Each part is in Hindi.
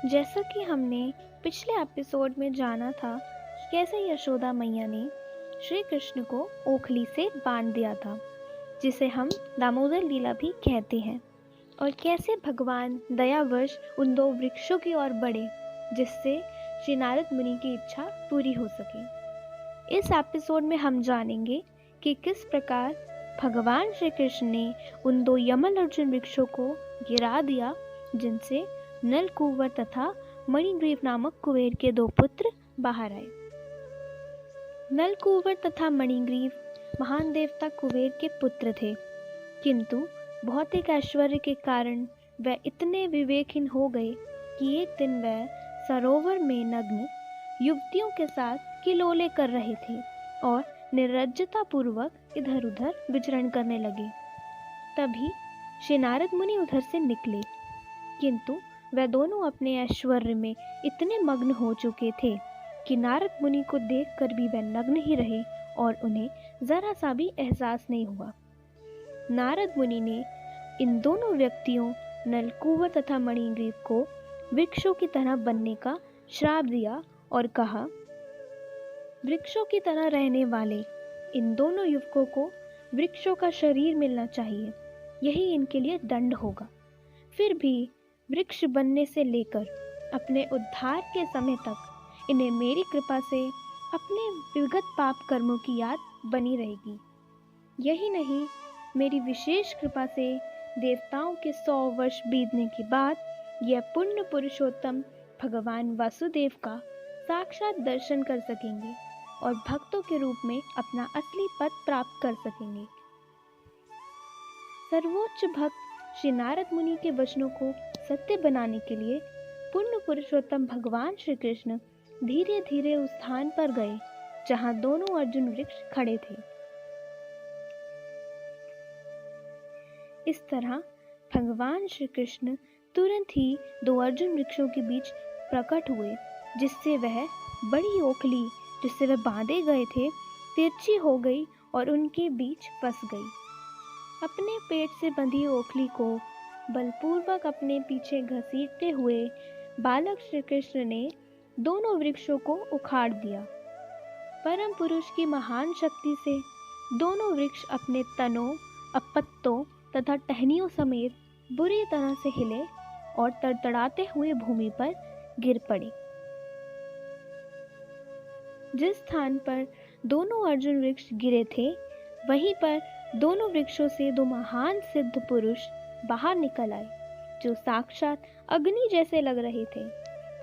जैसा कि हमने पिछले एपिसोड में जाना था कि कैसे यशोदा मैया ने श्री कृष्ण को ओखली से बांध दिया था, जिसे हम दामोदर लीला भी कहते हैं, और कैसे भगवान दयावश उन दो वृक्षों की ओर बढ़े जिससे श्री नारद मुनि की इच्छा पूरी हो सके। इस एपिसोड में हम जानेंगे कि किस प्रकार भगवान श्री कृष्ण ने उन दो यमल अर्जुन वृक्षों को गिरा दिया जिनसे नलकूवर तथा मणिग्रीव नामक कुबेर के दो पुत्र बाहर आए। नलकूवर तथा मणिग्रीव महान देवता कुबेर के पुत्र थे, किंतु भौतिक ऐश्वर्य के कारण वह इतने विवेकहीन हो गए कि एक दिन वह सरोवर में नग्न युवतियों के साथ किलोले कर रहे थे और निर्लज्जता पूर्वक इधर उधर विचरण करने लगे। तभी श्री नारद मुनि उधर से निकले, किंतु वह दोनों अपने ऐश्वर्य में इतने मग्न हो चुके थे कि नारद मुनि को देखकर भी वह नग्न ही रहे और उन्हें जरा सा भी एहसास नहीं हुआ। नारद मुनि ने इन दोनों व्यक्तियों नलकूवर तथा मणिग्रीव को वृक्षों की तरह बनने का श्राप दिया और कहा, वृक्षों की तरह रहने वाले इन दोनों युवकों को वृक्षों का शरीर मिलना चाहिए, यही इनके लिए दंड होगा। फिर भी वृक्ष बनने से लेकर अपने उद्धार के समय तक इन्हें मेरी कृपा से अपने विगत पाप कर्मों की याद बनी रहेगी। यही नहीं, मेरी विशेष कृपा से देवताओं के 100 वर्ष बीतने के बाद यह पुण्य पुरुषोत्तम भगवान वासुदेव का साक्षात दर्शन कर सकेंगे और भक्तों के रूप में अपना असली पद प्राप्त कर सकेंगे। सर्वोच्च भक्त श्री नारद मुनि के वचनों को सत्य बनाने के लिए पुण्य पुरुषोत्तम भगवान श्री कृष्ण धीरे धीरे उस स्थान पर गए जहां दोनों अर्जुन वृक्ष खड़े थे। इस तरह भगवान श्री कृष्ण तुरंत ही दो अर्जुन वृक्षों के बीच प्रकट हुए, जिससे वह बड़ी ओखली जिससे वह बांधे गए थे तिरछी हो गई और उनके बीच फंस गई। अपने पेट से बंधी ओखली को बलपूर्वक अपने पीछे घसीटते हुए बालक श्री कृष्ण ने दोनों वृक्षों को उखाड़ दिया। परम पुरुष की महान शक्ति से दोनों वृक्ष अपने तनों, पत्तों तथा टहनियों समेत बुरी तरह से हिले और तड़तड़ाते हुए भूमि पर गिर पड़े। जिस स्थान पर दोनों अर्जुन वृक्ष गिरे थे, वहीं पर दोनों वृक्षों से दो महान सिद्ध पुरुष बाहर निकल आए, जो साक्षात अग्नि जैसे लग रहे थे।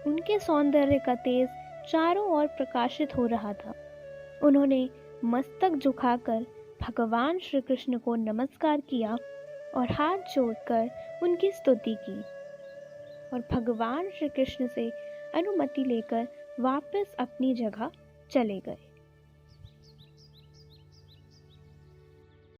उनके सौंदर्य का तेज चारों ओर प्रकाशित हो रहा था। उन्होंने मस्तक झुकाकर भगवान श्री कृष्ण को नमस्कार किया और हाथ जोड़कर उनकी स्तुति की और भगवान श्री कृष्ण से अनुमति लेकर वापस अपनी जगह चले गए।